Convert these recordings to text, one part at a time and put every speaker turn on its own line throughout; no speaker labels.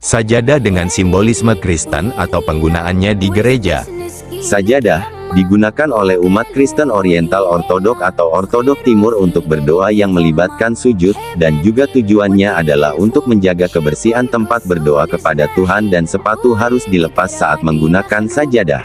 Sajadah dengan simbolisme Kristen atau penggunaannya di gereja.
Sajadah digunakan oleh umat Kristen Oriental Ortodok atau Ortodok Timur untuk berdoa yang melibatkan sujud, dan juga tujuannya adalah untuk menjaga kebersihan tempat berdoa kepada Tuhan dan sepatu harus dilepas saat menggunakan sajadah.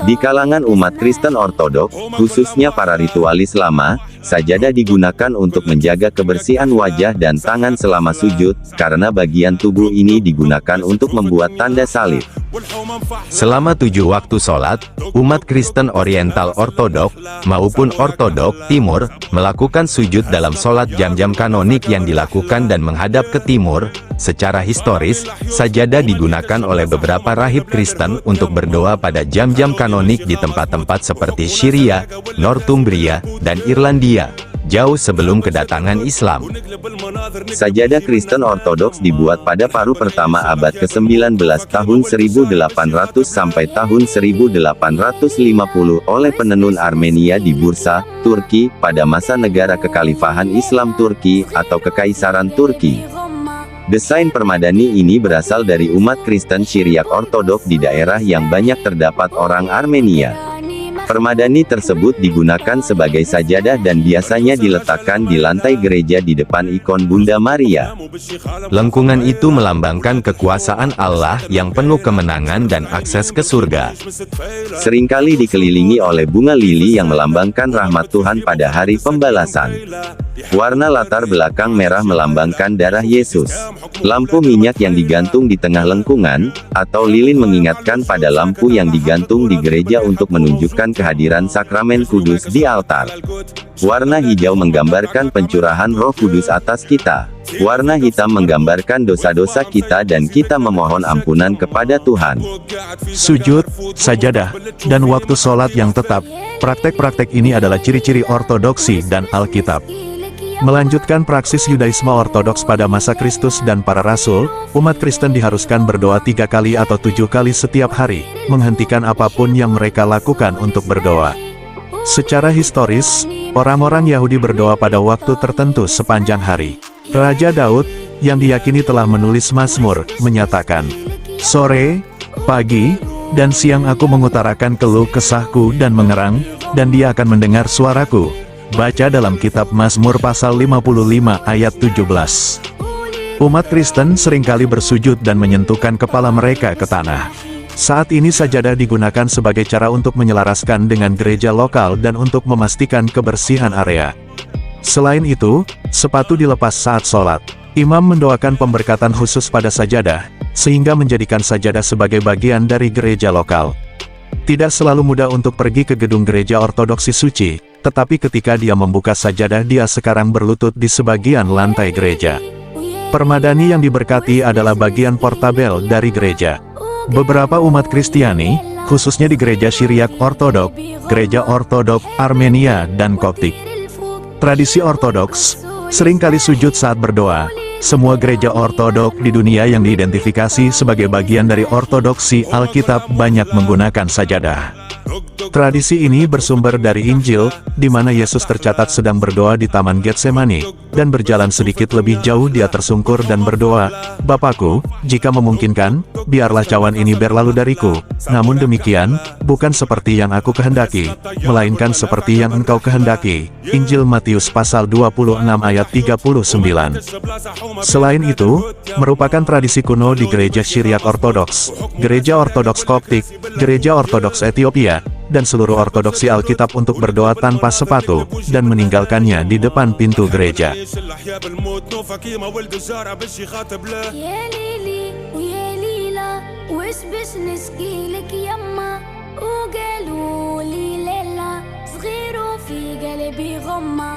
Di kalangan umat Kristen Ortodok, khususnya para ritualis lama, sajadah digunakan untuk menjaga kebersihan wajah dan tangan selama sujud, karena bagian tubuh ini digunakan untuk membuat tanda salib.
Selama 7 waktu sholat, umat Kristen Oriental Ortodok, maupun Ortodok Timur, melakukan sujud dalam sholat jam-jam kanonik yang dilakukan dan menghadap ke timur. Secara historis, sajadah digunakan oleh beberapa rahib Kristen untuk berdoa pada jam-jam kanonik di tempat-tempat seperti Syria, Northumbria, dan Irlandia, jauh sebelum kedatangan Islam.
Sajadah Kristen Ortodoks dibuat pada paruh pertama abad ke-19 tahun 1800 sampai tahun 1850 oleh penenun Armenia di Bursa, Turki, pada masa negara kekhalifahan Islam Turki, atau Kekaisaran Turki. Desain permadani ini berasal dari umat Kristen Syriak Ortodok di daerah yang banyak terdapat orang Armenia. Permadani tersebut digunakan sebagai sajadah dan biasanya diletakkan di lantai gereja di depan ikon Bunda Maria.
Lengkungan itu melambangkan kekuasaan Allah yang penuh kemenangan dan akses ke surga.
Seringkali dikelilingi oleh bunga lili yang melambangkan rahmat Tuhan pada hari pembalasan. Warna latar belakang merah melambangkan darah Yesus. Lampu minyak yang digantung di tengah lengkungan, atau lilin mengingatkan pada lampu yang digantung di gereja untuk menunjukkan kehadiran sakramen kudus di altar. Warna hijau menggambarkan pencurahan Roh Kudus atas kita. Warna hitam menggambarkan dosa-dosa kita dan kita memohon ampunan kepada Tuhan.
Sujud, sajadah, dan waktu sholat yang tetap. Praktek-praktek ini adalah ciri-ciri ortodoksi dan Alkitab. Melanjutkan praksis Yudaisme Ortodoks pada masa Kristus dan para Rasul, umat Kristen diharuskan berdoa 3 kali atau 7 kali setiap hari, menghentikan apapun yang mereka lakukan untuk berdoa. Secara historis, orang-orang Yahudi berdoa pada waktu tertentu sepanjang hari. Raja Daud, yang diyakini telah menulis Mazmur, menyatakan, "Sore, pagi, dan siang aku mengutarakan keluh kesahku dan mengerang, dan dia akan mendengar suaraku." Baca dalam kitab Mazmur pasal 55 ayat 17. Umat Kristen seringkali bersujud dan menyentuhkan kepala mereka ke tanah. Saat ini sajadah digunakan sebagai cara untuk menyelaraskan dengan gereja lokal dan untuk memastikan kebersihan area. Selain itu, sepatu dilepas saat sholat. Imam mendoakan pemberkatan khusus pada sajadah, sehingga menjadikan sajadah sebagai bagian dari gereja lokal. Tidak selalu mudah untuk pergi ke gedung gereja ortodoksi suci, tetapi ketika dia membuka sajadah dia sekarang berlutut di sebagian lantai gereja. Permadani yang diberkati adalah bagian portabel dari gereja. Beberapa umat Kristiani, khususnya di gereja Syriak Ortodok, gereja Ortodok Armenia dan Koptik. Tradisi Ortodoks, seringkali sujud saat berdoa. Semua gereja Ortodok di dunia yang diidentifikasi sebagai bagian dari ortodoksi Alkitab banyak menggunakan sajadah. Tradisi ini bersumber dari Injil, di mana Yesus tercatat sedang berdoa di Taman Getsemani, dan berjalan sedikit lebih jauh dia tersungkur dan berdoa, "Bapakku, jika memungkinkan, biarlah cawan ini berlalu dariku, namun demikian, bukan seperti yang aku kehendaki, melainkan seperti yang Engkau kehendaki." Injil Matius pasal 26 ayat 39. Selain itu, merupakan tradisi kuno di gereja Syriak Ortodoks, gereja Ortodoks Koptik, gereja Ortodoks Ethiopia, dan seluruh ortodoksi Alkitab untuk berdoa tanpa sepatu, dan meninggalkannya di depan pintu gereja.
وقالوا لي ليلة صغير وفي قلبي غمة